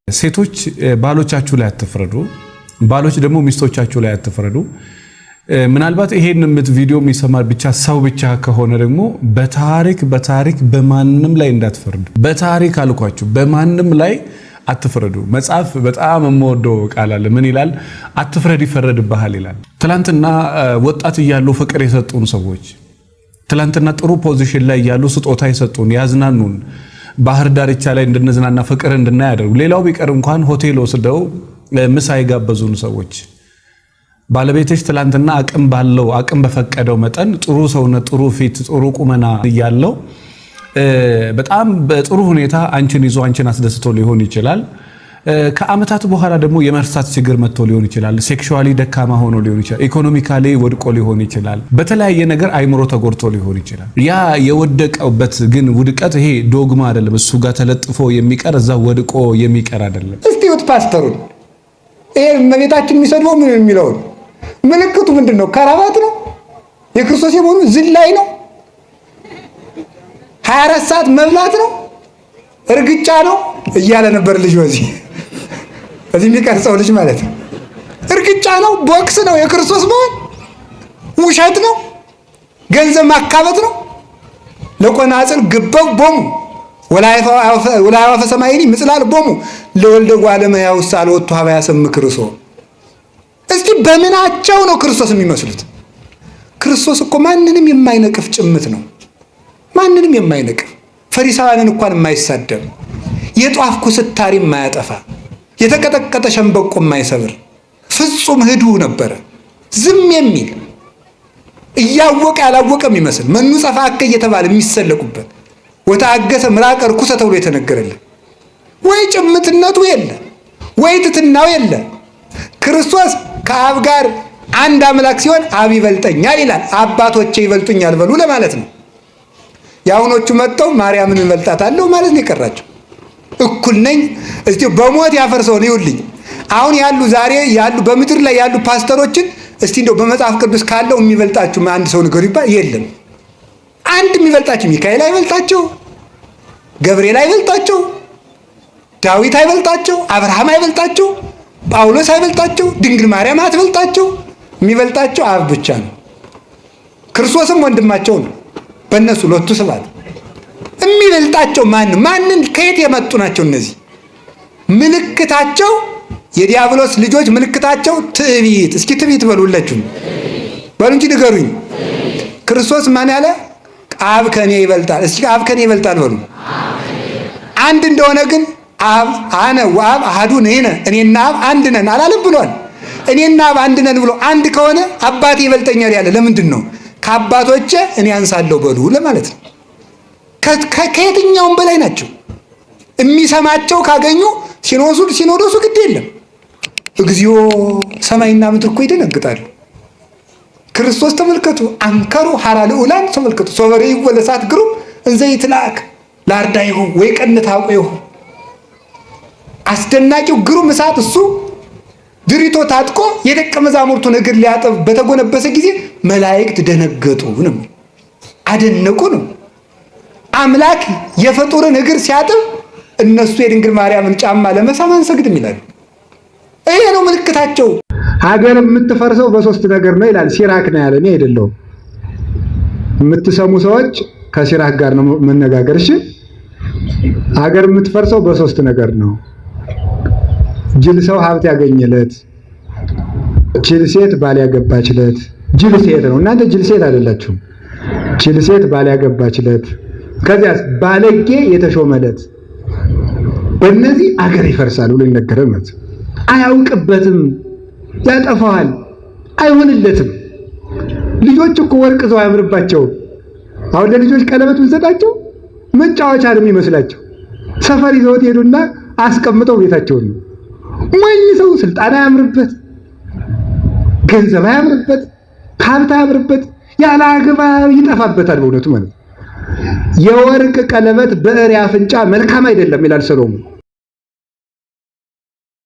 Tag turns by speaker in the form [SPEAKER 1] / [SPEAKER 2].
[SPEAKER 1] ሴቶች ባሎቻችሁ ላይ አትፍረዱ፣ ባሎች ደግሞ ሚስቶቻችሁ ላይ አትፍረዱ። ምናልባት ይሄን ቪዲዮ የሚሰማ ብቻ ሰው ብቻ ከሆነ ደግሞ በታሪክ በማንም ላይ እንዳትፈርዱ። በታሪክ አልኳችሁ በማንም ላይ አትፍረዱ። መጽሐፍ በጣም የምወደው ቃል አለ። ምን ይላል? አትፍረድ ይፈረድብሃል ይላል። ትላንትና ወጣት እያሉ ፍቅር የሰጡን ሰዎች፣ ትላንትና ጥሩ ፖዚሽን ላይ እያሉ ስጦታ የሰጡን ያዝናኑን፣ ባህር ዳርቻ ላይ እንድንዝናና ፍቅር እንድናይ ያደርጉ፣ ሌላው ቢቀር እንኳን ሆቴል ወስደው ምሳ የጋበዙን ሰዎች፣ ባለቤትሽ ትላንትና አቅም በፈቀደው መጠን ጥሩ ሰውነት፣ ጥሩ ፊት፣ ጥሩ ቁመና እያለው በጣም በጥሩ ሁኔታ አንቺን ይዞ አንቺን አስደስቶ ሊሆን ይችላል። ከአመታት በኋላ ደግሞ የመርሳት ችግር መጥቶ ሊሆን ይችላል። ሴክሹዋሊ ደካማ ሆኖ ሊሆን ይችላል። ኢኮኖሚካሊ ወድቆ ሊሆን ይችላል። በተለያየ ነገር አይምሮ ተጎድቶ ሊሆን ይችላል። ያ የወደቀበት ግን ውድቀት ይሄ ዶግማ አይደለም። እሱ ጋር ተለጥፎ የሚቀር እዛ ወድቆ የሚቀር አይደለም።
[SPEAKER 2] እስቲ ወጥ ፓስተሩን ይሄ እመቤታችን የሚሰድበው ምን የሚለው ምልክቱ ምንድነው? ከራባት ነው? የክርስቶስ የሆኑ ዝላይ ነው? 24 ሰዓት መብላት ነው? እርግጫ ነው እያለ ነበር ልጅ እዚህ የሚቀርጸው ልጅ ማለት ነው። እርግጫ ነው፣ ቦክስ ነው፣ የክርስቶስ መሆን ውሸት ነው፣ ገንዘብ ማካበት ነው። ለቆናጽል ግበው ቦሙ ወላይዋ ፈሰማይኒ ምጽላል ቦሙ ለወልደ ጓለመያው ሳልወጡ ሀበያ ሰም ክርስቶ። እስቲ በምናቸው ነው ክርስቶስ የሚመስሉት? ክርስቶስ እኮ ማንንም የማይነቅፍ ጭምት ነው። ማንንም የማይነቅፍ ፈሪሳውያንን እንኳን የማይሳደብ የጧፍ ኩስታሪ የማያጠፋ የተቀጠቀጠ ሸንበቆ የማይሰብር ፍጹም ህዱ ነበረ። ዝም የሚል እያወቀ ያላወቀ የሚመስል መኑ ጸፋከ እየተባለ የሚሰለቁበት ወታገሰ ምራቀ ርኩሰ ተብሎ የተነገረልን ወይ ጭምትነቱ የለ ወይ ትትናው የለ። ክርስቶስ ከአብ ጋር አንድ አምላክ ሲሆን አብ ይበልጠኛል ይላል። አባቶቼ ይበልጡኛል በሉ ለማለት ነው። ያውኖቹ መጥተው ማርያምን እንበልጣታለሁ ማለት ነው የቀራቸው። እኩል ነኝ እስቲ በሞት ያፈርሰው ነው ይውልኝ። አሁን ያሉ ዛሬ ያሉ በምድር ላይ ያሉ ፓስተሮችን እስቲ እንደው በመጽሐፍ ቅዱስ ካለው የሚበልጣችሁ አንድ ሰው ንገሩ ይባል የለም። አንድ የሚበልጣችሁ ሚካኤል አይበልጣቸው፣ ገብርኤል አይበልጣቸው፣ ዳዊት አይበልጣቸው፣ አብርሃም አይበልጣቸው፣ ጳውሎስ አይበልጣቸው፣ ድንግል ማርያም አትበልጣቸው። የሚበልጣቸው አብ ብቻ ነው። ክርስቶስም ወንድማቸው ነው። በእነሱ ሎቱ ስባት የሚበልጣቸው ማንን ከየት የመጡ ናቸው? እነዚህ ምልክታቸው የዲያብሎስ ልጆች ምልክታቸው ትዕቢት። እስኪ ትዕቢት በሉላችሁ በሉ እንጂ ንገሩኝ። ክርስቶስ ማን ያለ? አብ ከኔ ይበልጣል። እስኪ አብ ከኔ ይበልጣል በሉ። አንድ እንደሆነ ግን አብ አነ ወአብ አሐዱ ነን፣ እኔና አብ አንድ ነን አላለም ብሏል። እኔና አብ አንድ ነን ብሎ አንድ ከሆነ አባቴ ይበልጠኛል ያለ ለምንድን ነው? ከአባቶቼ እኔ አንሳለሁ በሉ ለማለት ነው። ከየትኛውም በላይ ናቸው። የሚሰማቸው ካገኙ ሲኖዶሱ ግድ የለም። እግዚኦ ሰማይና ምድር እኮ ይደነግጣሉ። ክርስቶስ ተመልከቱ፣ አንከሩ ሐራ ልዑላን ተመልከቱ። ሶበሬ ወለሳት ግሩም እንዘ ይትላክ ላርዳይሁ ወይ ቀንት አውቀይሁ። አስደናቂው ግሩም እሳት እሱ ድሪቶ ታጥቆ የደቀ መዛሙርቱን እግር ሊያጠብ በተጎነበሰ ጊዜ መላእክት ደነገጡ ነው፣ አደነቁ ነው። አምላክ የፍጡርን እግር ሲያጥብ እነሱ የድንግል ማርያምን ጫማ ለመሳም አንሰግድም ይላሉ። ይሄ ነው ምልክታቸው። ሀገር የምትፈርሰው በሶስት ነገር ነው ይላል። ሲራክ ነው ያለ፣ እኔ አይደለሁም። የምትሰሙ ሰዎች ከሲራክ ጋር ነው መነጋገር። እሺ፣ ሀገር የምትፈርሰው በሶስት ነገር ነው። ጅል ሰው ሀብት ያገኘለት፣ ጅል ሴት ባል ያገባችለት። ጅል ሴት ነው እናንተ፣ ጅል ሴት አይደላችሁም። ጅል ሴት ባል ያገባችለት፣ ከዚያስ ባለጌ የተሾመለት። በእነዚህ አገር ይፈርሳል ብሎ ይነገራል ማለት ነው። አያውቅበትም፣ ያጠፋዋል፣ አይሆንለትም። ልጆች እኮ ወርቅ ዘው አያምርባቸውም። አሁን ለልጆች ቀለበት ብንሰጣቸው መጫወቻ ነው የሚመስላቸው። ሰፈር ይዘውት ሄዱና አስቀምጠው ቤታቸውን ነው። ሞኝ ሰው ስልጣን አያምርበት፣ ገንዘብ አያምርበት፣ ሀብት አያምርበት፣ ያለ አግባብ ይጠፋበታል በእውነቱ ማለት ነው። የወርቅ ቀለበት በእሪያ አፍንጫ መልካም አይደለም ይላል ሰሎሞን።